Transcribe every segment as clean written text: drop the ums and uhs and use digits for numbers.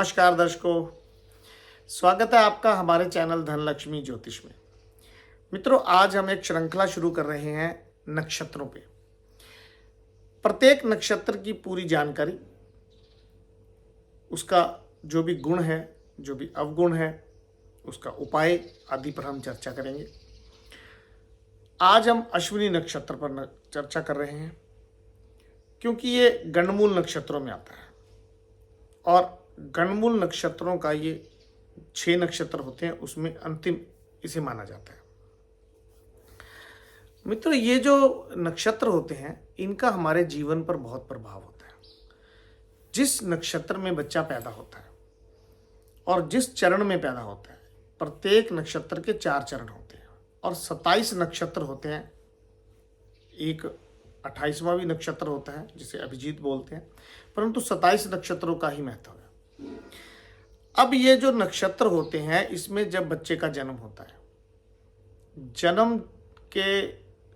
नमस्कार दर्शकों, स्वागत है आपका हमारे चैनल धनलक्ष्मी ज्योतिष में। मित्रों, आज हम एक श्रृंखला शुरू कर रहे हैं नक्षत्रों पे। प्रत्येक नक्षत्र की पूरी जानकारी, उसका जो भी गुण है, जो भी अवगुण है, उसका उपाय आदि पर हम चर्चा करेंगे। आज हम अश्विनी नक्षत्र पर चर्चा कर रहे हैं क्योंकि ये गंडमूल नक्षत्रों में आता है और गंडमूल नक्षत्रों का ये 6 नक्षत्र होते हैं, उसमें अंतिम इसे माना जाता है। मित्रों, ये जो नक्षत्र होते हैं इनका हमारे जीवन पर बहुत प्रभाव होता है। जिस नक्षत्र में बच्चा पैदा होता है और जिस चरण में पैदा होता है, प्रत्येक नक्षत्र के 4 चरण होते हैं और 27 नक्षत्र होते हैं। एक 28वां भी नक्षत्र होता है जिसे अभिजीत बोलते हैं, परंतु 27 नक्षत्रों का ही महत्व है। अब ये जो नक्षत्र होते हैं, इसमें जब बच्चे का जन्म होता है, जन्म के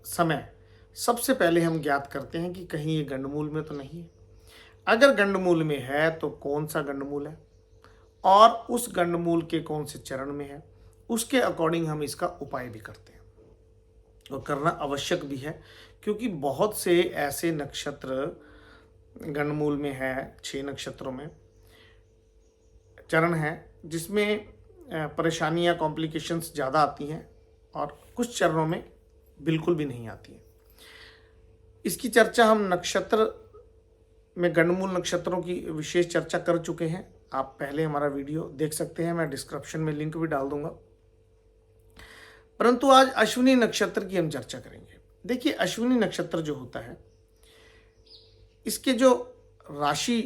समय सबसे पहले हम ज्ञात करते हैं कि कहीं ये गंडमूल में तो नहीं है। अगर गंडमूल में है तो कौन सा गंडमूल है और उस गंडमूल के कौन से चरण में है, उसके अकॉर्डिंग हम इसका उपाय भी करते हैं और करना आवश्यक भी है, क्योंकि बहुत से ऐसे नक्षत्र गंडमूल में है, 6 नक्षत्रों में चरण है जिसमें परेशानियां, कॉम्प्लिकेशंस ज़्यादा आती हैं और कुछ चरणों में बिल्कुल भी नहीं आती है। इसकी चर्चा हम नक्षत्र में गंडमूल नक्षत्रों की विशेष चर्चा कर चुके हैं। आप पहले हमारा वीडियो देख सकते हैं, मैं डिस्क्रिप्शन में लिंक भी डाल दूंगा। परंतु आज अश्विनी नक्षत्र की हम चर्चा करेंगे। देखिए, अश्विनी नक्षत्र जो होता है, इसके जो राशि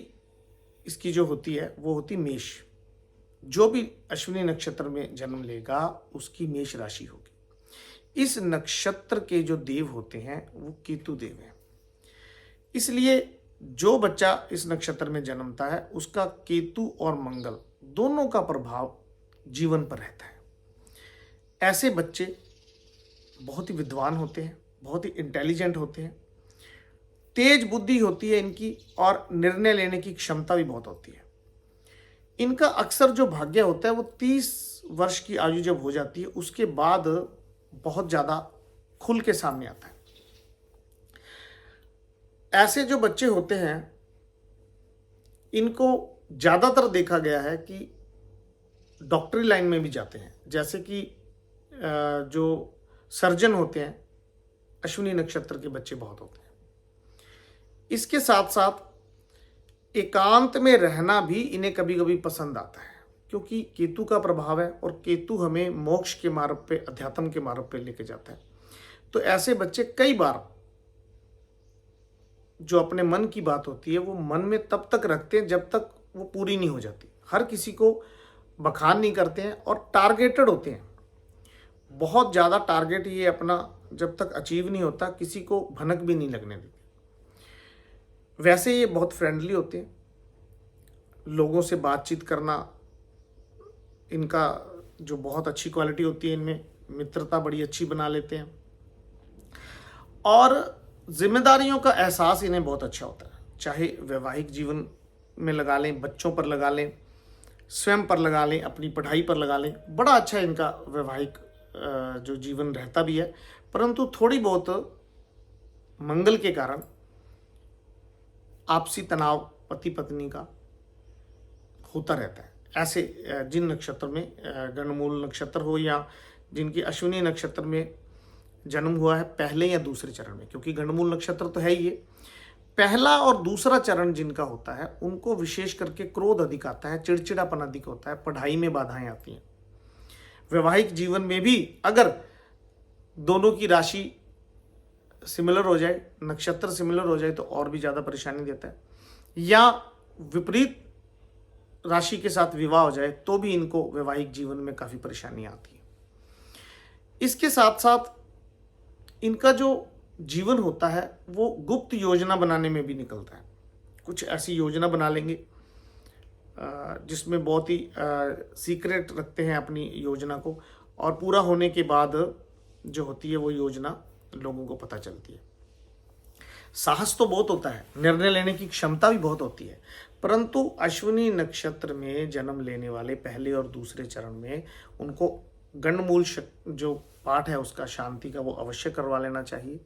इसकी जो होती है वो होती मेष। जो भी अश्विनी नक्षत्र में जन्म लेगा उसकी मेष राशि होगी। इस नक्षत्र के जो देव होते हैं वो केतु देव हैं, इसलिए जो बच्चा इस नक्षत्र में जन्मता है उसका केतु और मंगल दोनों का प्रभाव जीवन पर रहता है। ऐसे बच्चे बहुत ही विद्वान होते हैं, बहुत ही इंटेलिजेंट होते हैं, तेज बुद्धि होती है इनकी और निर्णय लेने की क्षमता भी बहुत होती है। इनका अक्सर जो भाग्य होता है वो 30 वर्ष की आयु जब हो जाती है उसके बाद बहुत ज़्यादा खुल के सामने आता है। ऐसे जो बच्चे होते हैं इनको ज़्यादातर देखा गया है कि डॉक्टरी लाइन में भी जाते हैं। जैसे कि जो सर्जन होते हैं, अश्विनी नक्षत्र के बच्चे बहुत होते हैं। इसके साथ साथ एकांत में रहना भी इन्हें कभी कभी पसंद आता है, क्योंकि केतु का प्रभाव है और केतु हमें मोक्ष के मार्ग पे, अध्यात्म के मार्ग पे लेके जाता है। तो ऐसे बच्चे कई बार जो अपने मन की बात होती है वो मन में तब तक रखते हैं जब तक वो पूरी नहीं हो जाती। हर किसी को बखान नहीं करते हैं और टारगेटेड होते हैं। बहुत ज़्यादा टारगेट ये अपना जब तक अचीव नहीं होता किसी को भनक भी नहीं लगने देते। वैसे ये बहुत फ्रेंडली होते हैं, लोगों से बातचीत करना इनका जो बहुत अच्छी क्वालिटी होती है, इनमें मित्रता बड़ी अच्छी बना लेते हैं और जिम्मेदारियों का एहसास इन्हें बहुत अच्छा होता है। चाहे वैवाहिक जीवन में लगा लें, बच्चों पर लगा लें, स्वयं पर लगा लें, अपनी पढ़ाई पर लगा लें, बड़ा अच्छा इनका वैवाहिक जो जीवन रहता भी है। परंतु थोड़ी बहुत मंगल के कारण आपसी तनाव पति पत्नी का होता रहता है। ऐसे जिन नक्षत्र में गंडमूल नक्षत्र हो या जिनकी अश्विनी नक्षत्र में जन्म हुआ है पहले या दूसरे चरण में, क्योंकि गंडमूल नक्षत्र तो है ही ये, पहला और दूसरा चरण जिनका होता है उनको विशेष करके क्रोध अधिक आता है, चिड़चिड़ापन अधिक होता है, पढ़ाई में बाधाएं आती हैं। वैवाहिक जीवन में भी अगर दोनों की राशि सिमिलर हो जाए, नक्षत्र सिमिलर हो जाए तो और भी ज़्यादा परेशानी देता है, या विपरीत राशि के साथ विवाह हो जाए तो भी इनको वैवाहिक जीवन में काफ़ी परेशानी आती है। इसके साथ साथ इनका जो जीवन होता है वो गुप्त योजना बनाने में भी निकलता है। कुछ ऐसी योजना बना लेंगे जिसमें बहुत ही सीक्रेट रखते हैं अपनी योजना को, और पूरा होने के बाद जो होती है वो योजना लोगों को पता चलती है। साहस तो बहुत होता है, निर्णय लेने की क्षमता भी बहुत होती है, परंतु अश्विनी नक्षत्र में जन्म लेने वाले पहले और दूसरे चरण में उनको गंडमूल जो पाठ है उसका, शांति का, वो अवश्य करवा लेना चाहिए।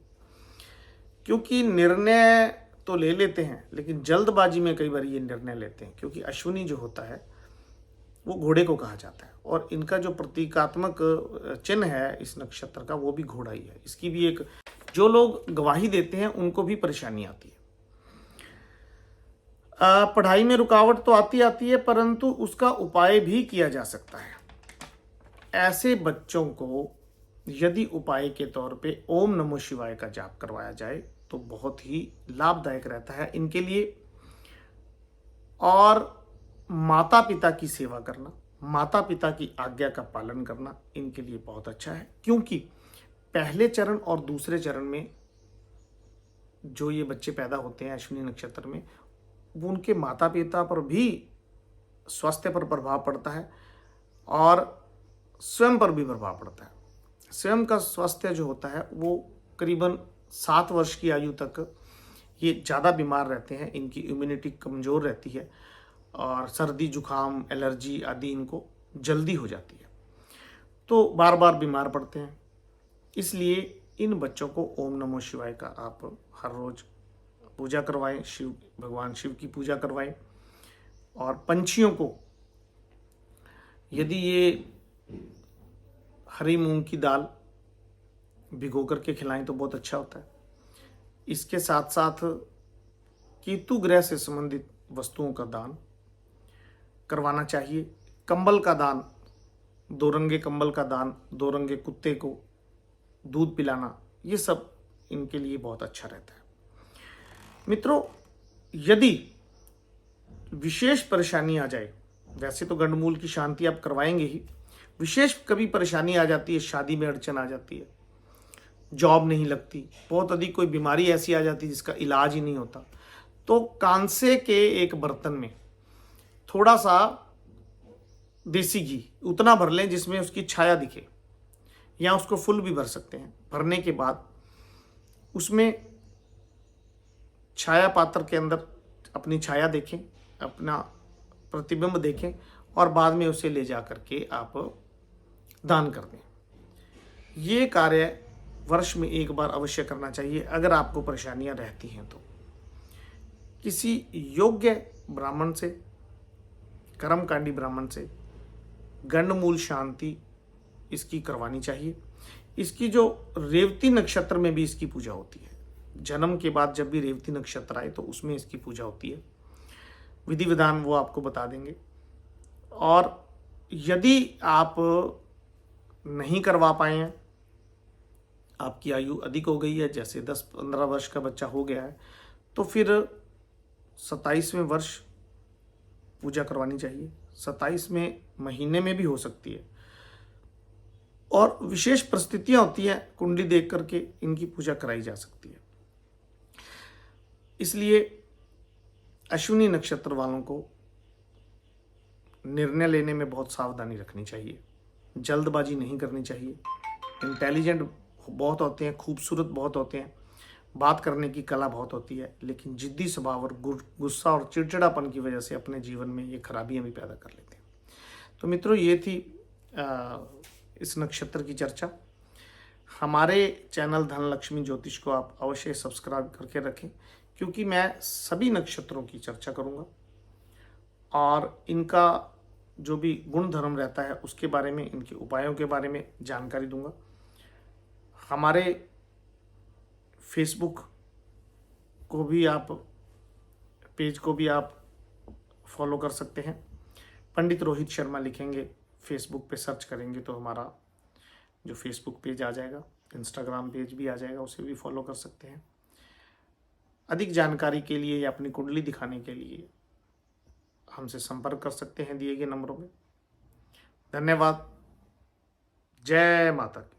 क्योंकि निर्णय तो ले लेते हैं लेकिन जल्दबाजी में कई बार ये निर्णय लेते हैं, क्योंकि अश्विनी जो होता है वो घोड़े को कहा जाता है और इनका जो प्रतीकात्मक चिन्ह है इस नक्षत्र का वो भी घोड़ा ही है। इसकी भी एक, जो लोग गवाही देते हैं उनको भी परेशानी आती है। पढ़ाई में रुकावट तो आती है, परंतु उसका उपाय भी किया जा सकता है। ऐसे बच्चों को यदि उपाय के तौर पे ओम नमो शिवाय का जाप करवाया जाए तो बहुत ही लाभदायक रहता है इनके लिए। और माता पिता की सेवा करना, माता पिता की आज्ञा का पालन करना इनके लिए बहुत अच्छा है, क्योंकि पहले चरण और दूसरे चरण में जो ये बच्चे पैदा होते हैं अश्विनी नक्षत्र में, वो उनके माता पिता पर भी स्वास्थ्य पर प्रभाव पड़ता है और स्वयं पर भी प्रभाव पड़ता है। स्वयं का स्वास्थ्य जो होता है वो करीबन 7 वर्ष की आयु तक ये ज़्यादा बीमार रहते हैं, इनकी इम्यूनिटी कमज़ोर रहती है और सर्दी जुकाम एलर्जी आदि इनको जल्दी हो जाती है, तो बार बार बीमार पड़ते हैं। इसलिए इन बच्चों को ओम नमो शिवाय का आप हर रोज़ पूजा करवाएं, भगवान शिव की पूजा करवाएं। और पंछियों को यदि ये हरी मूंग की दाल भिगो करके खिलाएं तो बहुत अच्छा होता है। इसके साथ साथ केतु ग्रह से संबंधित वस्तुओं का दान करवाना चाहिए। कंबल का दान, 2 रंगे कंबल का दान, 2 रंगे कुत्ते को दूध पिलाना, ये सब इनके लिए बहुत अच्छा रहता है। मित्रों, यदि विशेष परेशानी आ जाए, वैसे तो गंडमूल की शांति आप करवाएंगे ही, विशेष कभी परेशानी आ जाती है, शादी में अड़चन आ जाती है, जॉब नहीं लगती, बहुत अधिक कोई बीमारी ऐसी आ जाती है जिसका इलाज ही नहीं होता, तो कांसे के एक बर्तन में थोड़ा सा देसी घी उतना भर लें जिसमें उसकी छाया दिखे, या उसको फुल भी भर सकते हैं। भरने के बाद उसमें छाया पात्र के अंदर अपनी छाया देखें, अपना प्रतिबिंब देखें और बाद में उसे ले जा करके आप दान कर दें। ये कार्य वर्ष में एक बार अवश्य करना चाहिए। अगर आपको परेशानियां रहती हैं तो किसी योग्य ब्राह्मण से, कर्मकांडी ब्राह्मण से गंडमूल शांति इसकी करवानी चाहिए। इसकी जो रेवती नक्षत्र में भी इसकी पूजा होती है, जन्म के बाद जब भी रेवती नक्षत्र आए तो उसमें इसकी पूजा होती है। विधि विधान वो आपको बता देंगे। और यदि आप नहीं करवा पाए हैं, आपकी आयु अधिक हो गई है, जैसे 10-15 वर्ष का बच्चा हो गया है, तो फिर 27वें वर्ष पूजा करवानी चाहिए। 27वें महीने में भी हो सकती है और विशेष परिस्थितियां होती हैं, कुंडली देख करके इनकी पूजा कराई जा सकती है। इसलिए अश्विनी नक्षत्र वालों को निर्णय लेने में बहुत सावधानी रखनी चाहिए, जल्दबाजी नहीं करनी चाहिए। इंटेलिजेंट बहुत होते हैं, खूबसूरत बहुत होते हैं, बात करने की कला बहुत होती है, लेकिन जिद्दी स्वभाव और गुस्सा और चिड़चिड़ापन की वजह से अपने जीवन में ये खराबियां भी पैदा कर लेते हैं। तो मित्रों, ये थी इस नक्षत्र की चर्चा। हमारे चैनल धनलक्ष्मी ज्योतिष को आप अवश्य सब्सक्राइब करके रखें, क्योंकि मैं सभी नक्षत्रों की चर्चा करूंगा और इनका जो भी गुण धर्म रहता है उसके बारे में, इनके उपायों के बारे में जानकारी दूंगा। हमारे फेसबुक को भी आप, पेज को भी आप फॉलो कर सकते हैं। पंडित रोहित शर्मा लिखेंगे, फेसबुक पे सर्च करेंगे तो हमारा जो फेसबुक पेज आ जाएगा, इंस्टाग्राम पेज भी आ जाएगा, उसे भी फॉलो कर सकते हैं। अधिक जानकारी के लिए या अपनी कुंडली दिखाने के लिए हमसे संपर्क कर सकते हैं दिए गए नंबरों में। धन्यवाद। जय माता की।